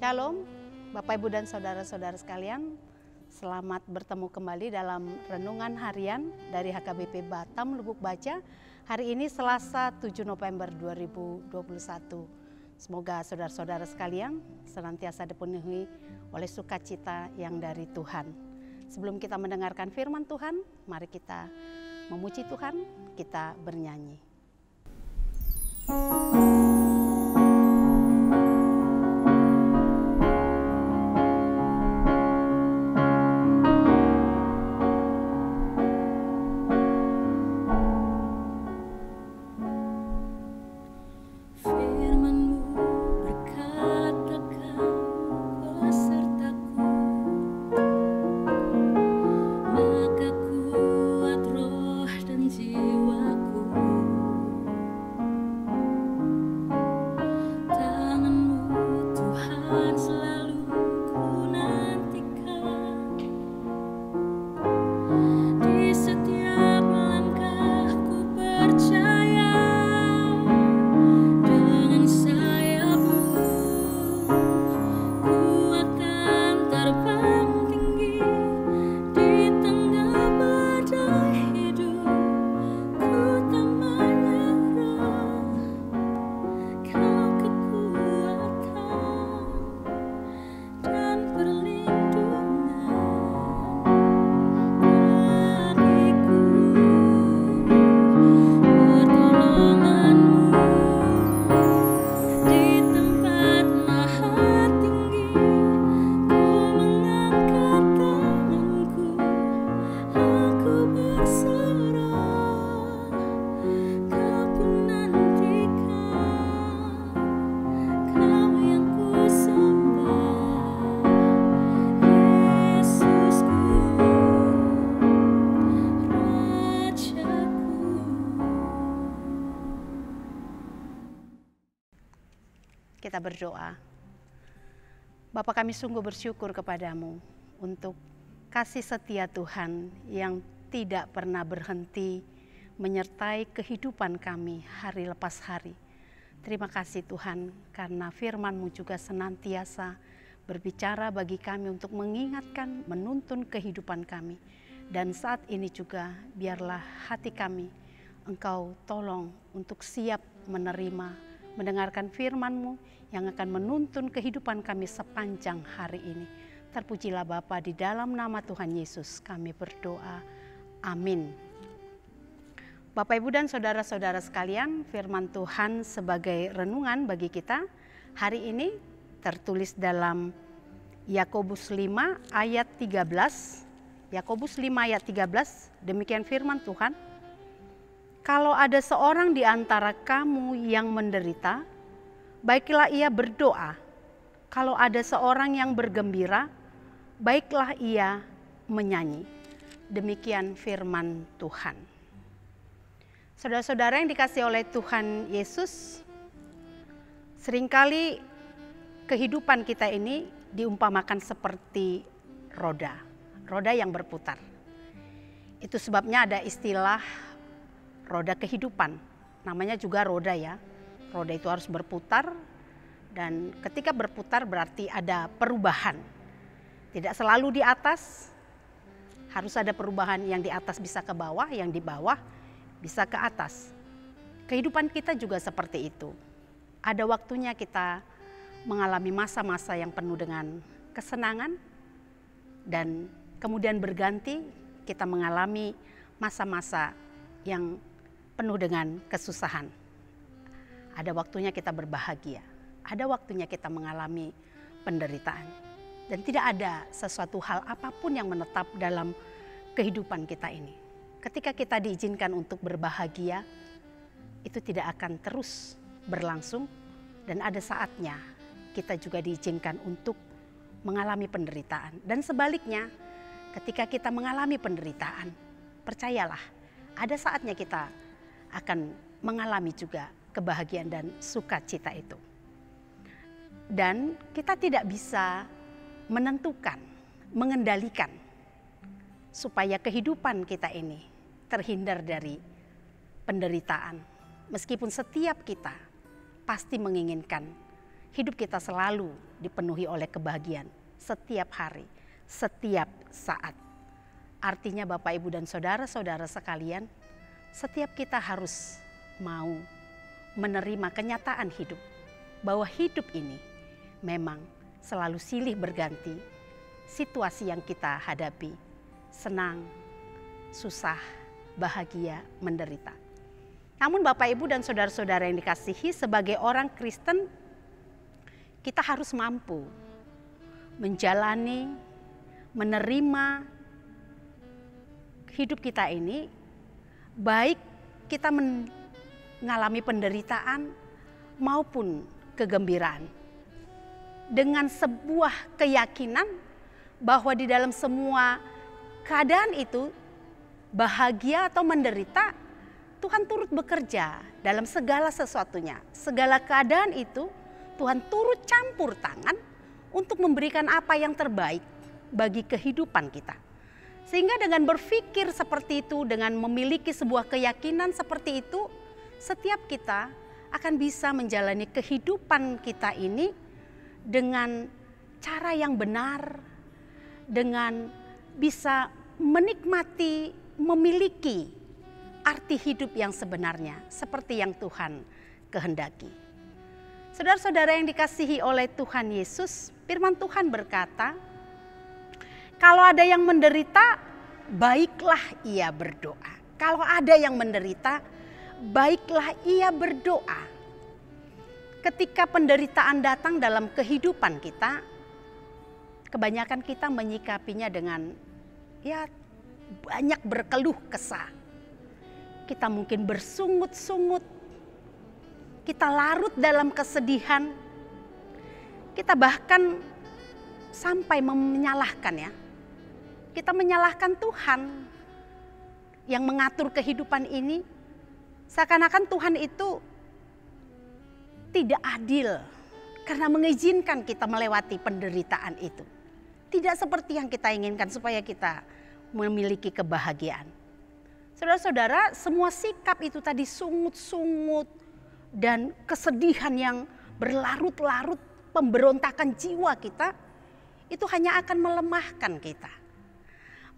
Shalom, Bapak Ibu dan Saudara-saudara sekalian. Selamat bertemu kembali dalam Renungan Harian dari HKBP Batam Lubuk Baca. Hari ini Selasa 7 November 2021. Semoga saudara-saudara sekalian senantiasa dipenuhi oleh sukacita yang dari Tuhan. Sebelum kita mendengarkan firman Tuhan, mari kita memuji Tuhan, kita bernyanyi. Kita berdoa. Bapa, kami sungguh bersyukur kepadamu untuk kasih setia Tuhan yang tidak pernah berhenti menyertai kehidupan kami hari lepas hari. Terima kasih Tuhan, karena firman-Mu juga senantiasa berbicara bagi kami untuk mengingatkan, menuntun kehidupan kami. Dan saat ini juga biarlah hati kami Engkau tolong untuk siap menerima, mendengarkan firman-Mu yang akan menuntun kehidupan kami sepanjang hari ini. Terpujilah Bapa, di dalam nama Tuhan Yesus kami berdoa. Amin. Bapak, Ibu, dan saudara-saudara sekalian, firman Tuhan sebagai renungan bagi kita hari ini tertulis dalam Yakobus 5 ayat 13. Yakobus 5 ayat 13, demikian firman Tuhan. Kalau ada seorang di antara kamu yang menderita, baiklah ia berdoa. Kalau ada seorang yang bergembira, baiklah ia menyanyi. Demikian firman Tuhan. Saudara-saudara yang dikasihi oleh Tuhan Yesus, seringkali kehidupan kita ini diumpamakan seperti roda yang berputar. Itu sebabnya ada istilah roda kehidupan, namanya juga roda ya. Roda itu harus berputar, dan ketika berputar berarti ada perubahan. Tidak selalu di atas, harus ada perubahan, yang di atas bisa ke bawah, yang di bawah bisa ke atas. Kehidupan kita juga seperti itu. Ada waktunya kita mengalami masa-masa yang penuh dengan kesenangan, dan kemudian berganti kita mengalami masa-masa yang penuh dengan kesusahan. Ada waktunya kita berbahagia, ada waktunya kita mengalami penderitaan. Dan tidak ada sesuatu hal apapun yang menetap dalam kehidupan kita ini. Ketika kita diizinkan untuk berbahagia, itu tidak akan terus berlangsung, dan ada saatnya kita juga diizinkan untuk mengalami penderitaan. Dan sebaliknya, ketika kita mengalami penderitaan, percayalah, ada saatnya kita akan mengalami juga kebahagiaan dan sukacita itu. Dan kita tidak bisa menentukan, mengendalikan supaya kehidupan kita ini terhindar dari penderitaan. Meskipun setiap kita pasti menginginkan hidup kita selalu dipenuhi oleh kebahagiaan setiap hari, setiap saat. Artinya Bapak, Ibu, dan saudara-saudara sekalian, setiap kita harus mau menerima kenyataan hidup, bahwa hidup ini memang selalu silih berganti, situasi yang kita hadapi, senang, susah, bahagia, menderita. Namun Bapak, Ibu, dan saudara-saudara yang dikasihi, sebagai orang Kristen, kita harus mampu menjalani, menerima hidup kita ini, baik kita mengalami penderitaan maupun kegembiraan, dengan sebuah keyakinan bahwa di dalam semua keadaan itu, bahagia atau menderita, Tuhan turut bekerja dalam segala sesuatunya. Segala keadaan itu Tuhan turut campur tangan untuk memberikan apa yang terbaik bagi kehidupan kita. Sehingga dengan berpikir seperti itu, dengan memiliki sebuah keyakinan seperti itu, setiap kita akan bisa menjalani kehidupan kita ini dengan cara yang benar, dengan bisa menikmati, memiliki arti hidup yang sebenarnya seperti yang Tuhan kehendaki. Saudara-saudara yang dikasihi oleh Tuhan Yesus, firman Tuhan berkata, kalau ada yang menderita, baiklah ia berdoa. Kalau ada yang menderita, baiklah ia berdoa. Ketika penderitaan datang dalam kehidupan kita, kebanyakan kita menyikapinya dengan banyak berkeluh kesah. Kita mungkin bersungut-sungut, kita larut dalam kesedihan, kita bahkan sampai menyalahkan kita menyalahkan Tuhan yang mengatur kehidupan ini. Seakan-akan Tuhan itu tidak adil karena mengizinkan kita melewati penderitaan itu. Tidak seperti yang kita inginkan supaya kita memiliki kebahagiaan. Saudara-saudara, semua sikap itu tadi sungut-sungut dan kesedihan yang berlarut-larut, pemberontakan jiwa kita, itu hanya akan melemahkan kita.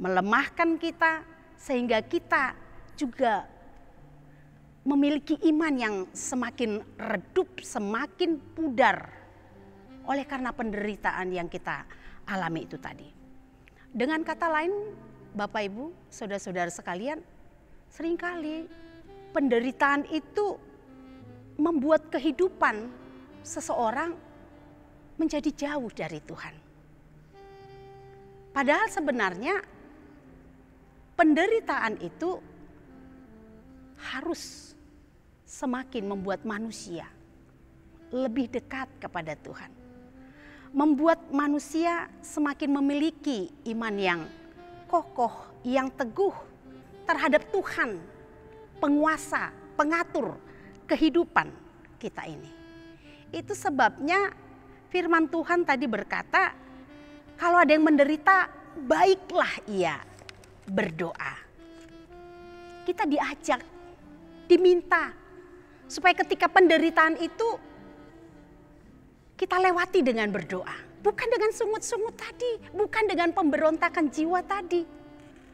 Melemahkan kita sehingga kita juga memiliki iman yang semakin redup, semakin pudar oleh karena penderitaan yang kita alami itu tadi. Dengan kata lain, Bapak, Ibu, saudara-saudara sekalian, seringkali penderitaan itu membuat kehidupan seseorang menjadi jauh dari Tuhan. Padahal sebenarnya penderitaan itu harus semakin membuat manusia lebih dekat kepada Tuhan. Membuat manusia semakin memiliki iman yang kokoh, yang teguh terhadap Tuhan, penguasa, pengatur kehidupan kita ini. Itu sebabnya firman Tuhan tadi berkata, kalau ada yang menderita, baiklah ia berdoa. Kita diajak, diminta supaya ketika penderitaan itu kita lewati dengan berdoa. Bukan dengan sungut-sungut tadi, bukan dengan pemberontakan jiwa tadi.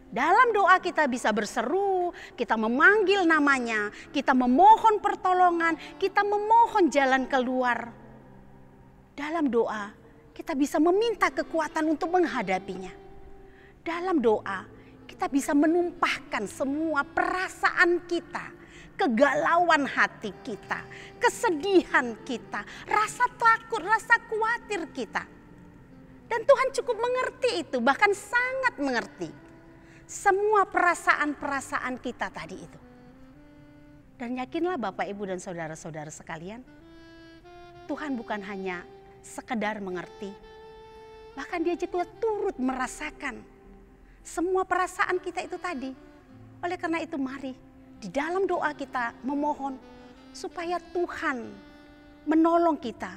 Dalam doa kita bisa berseru, kita memanggil namanya, kita memohon pertolongan, kita memohon jalan keluar. Dalam doa kita bisa meminta kekuatan untuk menghadapinya. Dalam doa kita bisa menumpahkan semua perasaan kita, kegalauan hati kita, kesedihan kita, rasa takut, rasa khawatir kita. Dan Tuhan cukup mengerti itu, bahkan sangat mengerti semua perasaan-perasaan kita tadi itu. Dan yakinlah Bapak, Ibu, dan saudara-saudara sekalian, Tuhan bukan hanya sekedar mengerti, bahkan Dia juga turut merasakan semua perasaan kita itu tadi. Oleh karena itu mari di dalam doa kita memohon supaya Tuhan menolong kita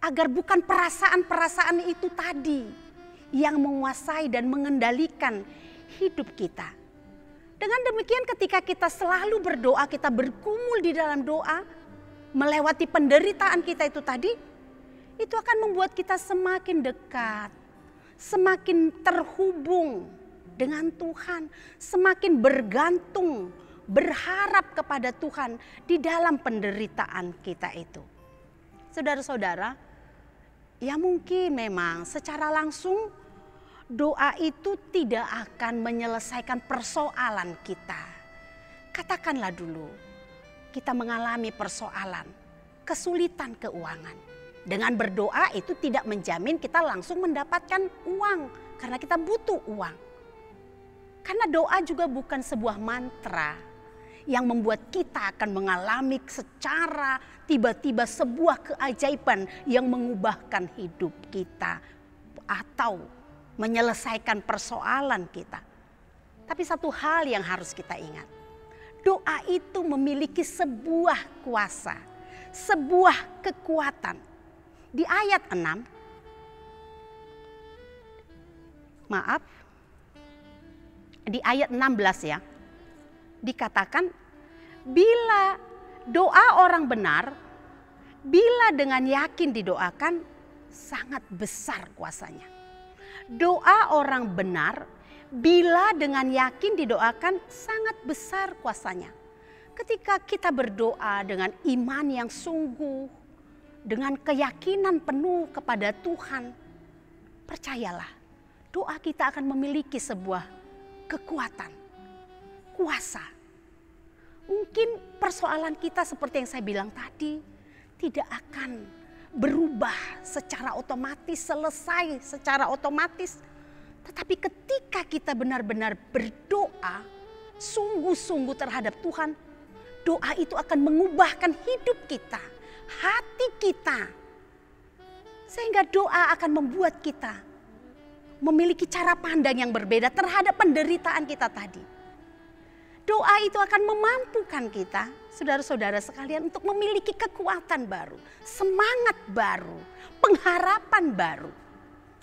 agar bukan perasaan-perasaan itu tadi yang menguasai dan mengendalikan hidup kita. Dengan demikian ketika kita selalu berdoa, kita bergumul di dalam doa, melewati penderitaan kita itu tadi, itu akan membuat kita semakin dekat, semakin terhubung dengan Tuhan, semakin bergantung, berharap kepada Tuhan di dalam penderitaan kita itu. Saudara-saudara, ya mungkin memang secara langsung doa itu tidak akan menyelesaikan persoalan kita. Katakanlah dulu, kita mengalami persoalan, kesulitan keuangan. Dengan berdoa itu tidak menjamin kita langsung mendapatkan uang, karena kita butuh uang. Karena doa juga bukan sebuah mantra yang membuat kita akan mengalami secara tiba-tiba sebuah keajaiban yang mengubahkan hidup kita atau menyelesaikan persoalan kita. Tapi satu hal yang harus kita ingat, doa itu memiliki sebuah kuasa, sebuah kekuatan. Di ayat 6, di ayat 16 ya, dikatakan bila doa orang benar, bila dengan yakin didoakan, sangat besar kuasanya. Doa orang benar, bila dengan yakin didoakan, sangat besar kuasanya. Ketika kita berdoa dengan iman yang sungguh, dengan keyakinan penuh kepada Tuhan, percayalah, doa kita akan memiliki sebuah kekuatan, kuasa. Mungkin persoalan kita seperti yang saya bilang tadi, tidak akan berubah secara otomatis, selesai secara otomatis. Tetapi ketika kita benar-benar berdoa sungguh-sungguh terhadap Tuhan, doa itu akan mengubahkan hidup kita, hati kita. Sehingga doa akan membuat kita memiliki cara pandang yang berbeda terhadap penderitaan kita tadi. Doa itu akan memampukan kita, saudara-saudara sekalian, untuk memiliki kekuatan baru, semangat baru, pengharapan baru,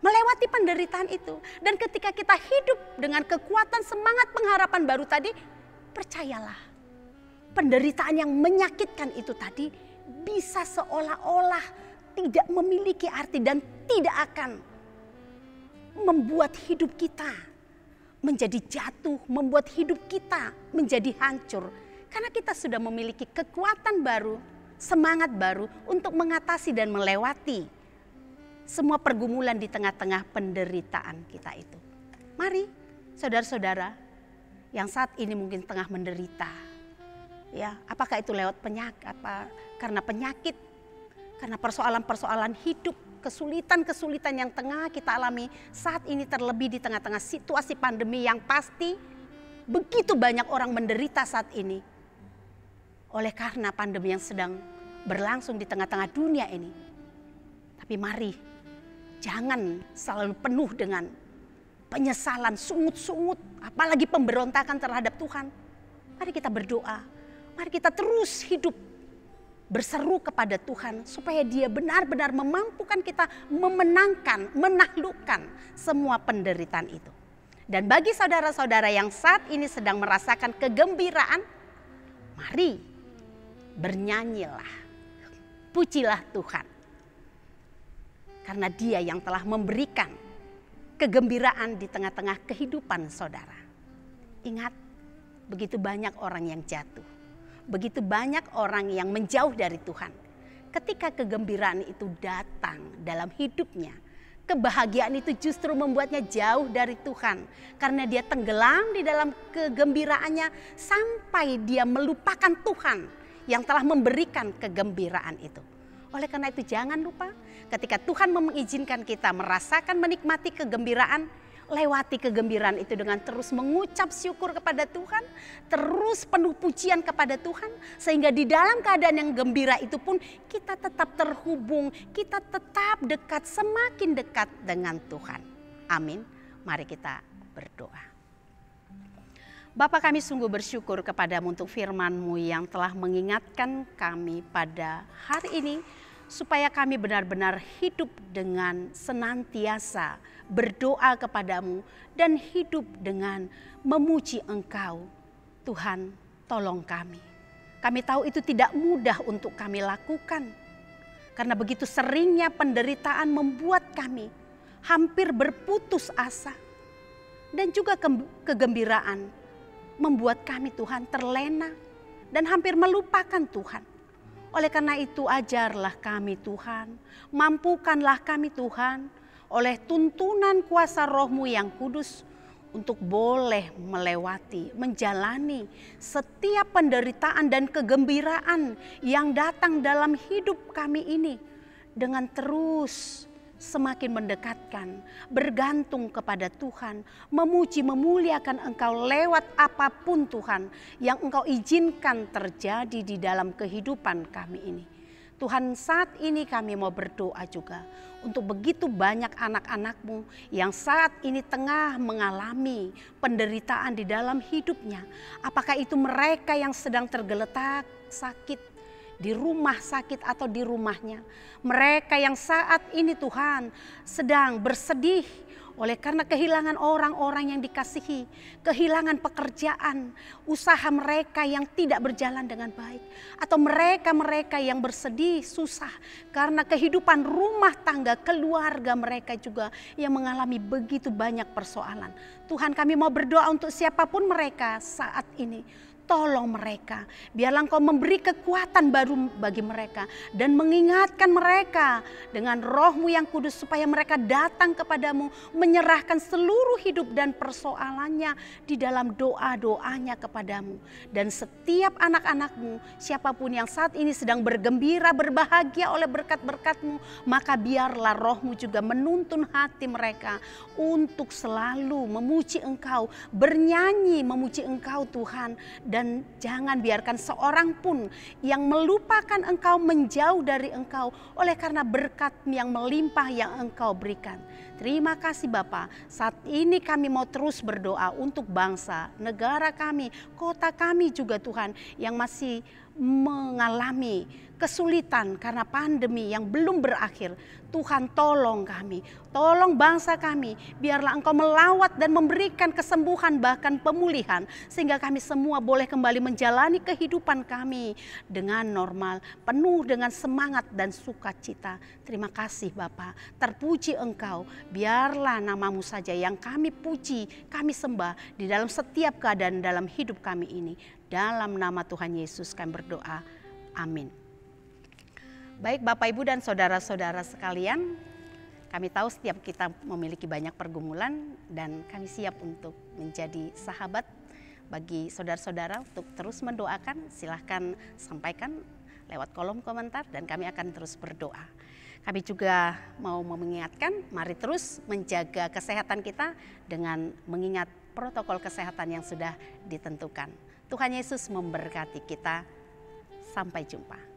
melewati penderitaan itu. Dan ketika kita hidup dengan kekuatan, semangat, pengharapan baru tadi, percayalah, penderitaan yang menyakitkan itu tadi bisa seolah-olah tidak memiliki arti dan tidak akan membuat hidup kita menjadi jatuh, membuat hidup kita menjadi hancur. Karena kita sudah memiliki kekuatan baru, semangat baru untuk mengatasi dan melewati semua pergumulan di tengah-tengah penderitaan kita itu. Mari saudara-saudara yang saat ini mungkin tengah menderita, ya, apakah itu lewat karena penyakit, karena persoalan-persoalan hidup, kesulitan-kesulitan yang tengah kita alami saat ini, terlebih di tengah-tengah situasi pandemi yang pasti begitu banyak orang menderita saat ini oleh karena pandemi yang sedang berlangsung di tengah-tengah dunia ini. Tapi mari jangan selalu penuh dengan penyesalan, sungut-sungut, apalagi pemberontakan terhadap Tuhan. Mari kita berdoa, mari kita terus hidup berseru kepada Tuhan supaya Dia benar-benar memampukan kita memenangkan, menaklukkan semua penderitaan itu. Dan bagi saudara-saudara yang saat ini sedang merasakan kegembiraan, mari bernyanyilah, pujilah Tuhan. Karena Dia yang telah memberikan kegembiraan di tengah-tengah kehidupan saudara. Ingat, begitu banyak orang yang jatuh. Begitu banyak orang yang menjauh dari Tuhan. Ketika kegembiraan itu datang dalam hidupnya, kebahagiaan itu justru membuatnya jauh dari Tuhan. Karena dia tenggelam di dalam kegembiraannya sampai dia melupakan Tuhan yang telah memberikan kegembiraan itu. Oleh karena itu jangan lupa, ketika Tuhan mengizinkan kita merasakan, menikmati kegembiraan, lewati kegembiraan itu dengan terus mengucap syukur kepada Tuhan, terus penuh pujian kepada Tuhan, sehingga di dalam keadaan yang gembira itu pun kita tetap terhubung, kita tetap dekat, semakin dekat dengan Tuhan. Amin. Mari kita berdoa. Bapa, kami sungguh bersyukur kepadamu untuk firman-Mu yang telah mengingatkan kami pada hari ini, supaya kami benar-benar hidup dengan senantiasa berdoa kepadamu dan hidup dengan memuji Engkau. Tuhan, tolong kami. Kami tahu itu tidak mudah untuk kami lakukan. Karena begitu seringnya penderitaan membuat kami hampir berputus asa. Dan juga kegembiraan membuat kami Tuhan terlena dan hampir melupakan Tuhan. Oleh karena itu ajarlah kami Tuhan, mampukanlah kami Tuhan oleh tuntunan kuasa Roh-Mu yang kudus untuk boleh melewati, menjalani setiap penderitaan dan kegembiraan yang datang dalam hidup kami ini dengan terus semakin mendekatkan, bergantung kepada Tuhan, memuji, memuliakan Engkau lewat apapun Tuhan yang Engkau izinkan terjadi di dalam kehidupan kami ini. Tuhan, saat ini kami mau berdoa juga untuk begitu banyak anak-anak-Mu yang saat ini tengah mengalami penderitaan di dalam hidupnya. Apakah itu mereka yang sedang tergeletak sakit di rumah sakit atau di rumahnya. Mereka yang saat ini Tuhan sedang bersedih oleh karena kehilangan orang-orang yang dikasihi, kehilangan pekerjaan, usaha mereka yang tidak berjalan dengan baik. Atau mereka-mereka yang bersedih, susah karena kehidupan rumah tangga, keluarga mereka juga yang mengalami begitu banyak persoalan. Tuhan, kami mau berdoa untuk siapapun mereka saat ini. Tolong mereka, biarlah Engkau memberi kekuatan baru bagi mereka dan mengingatkan mereka dengan Roh-Mu yang kudus supaya mereka datang kepadamu, menyerahkan seluruh hidup dan persoalannya di dalam doa-doanya kepadamu. Dan setiap anak-anak-Mu, siapapun yang saat ini sedang bergembira, berbahagia oleh berkat-berkat-Mu, maka biarlah Roh-Mu juga menuntun hati mereka untuk selalu memuji Engkau, bernyanyi memuji Engkau Tuhan. Dan jangan biarkan seorang pun yang melupakan Engkau menjauh dari Engkau oleh karena berkat yang melimpah yang Engkau berikan. Terima kasih Bapa. Saat ini kami mau terus berdoa untuk bangsa, negara kami, kota kami juga Tuhan yang masih mengalami kesulitan karena pandemi yang belum berakhir. Tuhan, tolong kami, tolong bangsa kami, biarlah Engkau melawat dan memberikan kesembuhan bahkan pemulihan sehingga kami semua boleh kembali menjalani kehidupan kami dengan normal, penuh dengan semangat dan sukacita. Terima kasih Bapa, terpuji Engkau, biarlah nama-Mu saja yang kami puji, kami sembah di dalam setiap keadaan dalam hidup kami ini. Dalam nama Tuhan Yesus kami berdoa, amin. Baik Bapak Ibu dan saudara-saudara sekalian, kami tahu setiap kita memiliki banyak pergumulan dan kami siap untuk menjadi sahabat bagi saudara-saudara untuk terus mendoakan. Silahkan sampaikan lewat kolom komentar dan kami akan terus berdoa. Kami juga mau mengingatkan, mari terus menjaga kesehatan kita dengan mengingat protokol kesehatan yang sudah ditentukan. Tuhan Yesus memberkati kita. Sampai jumpa.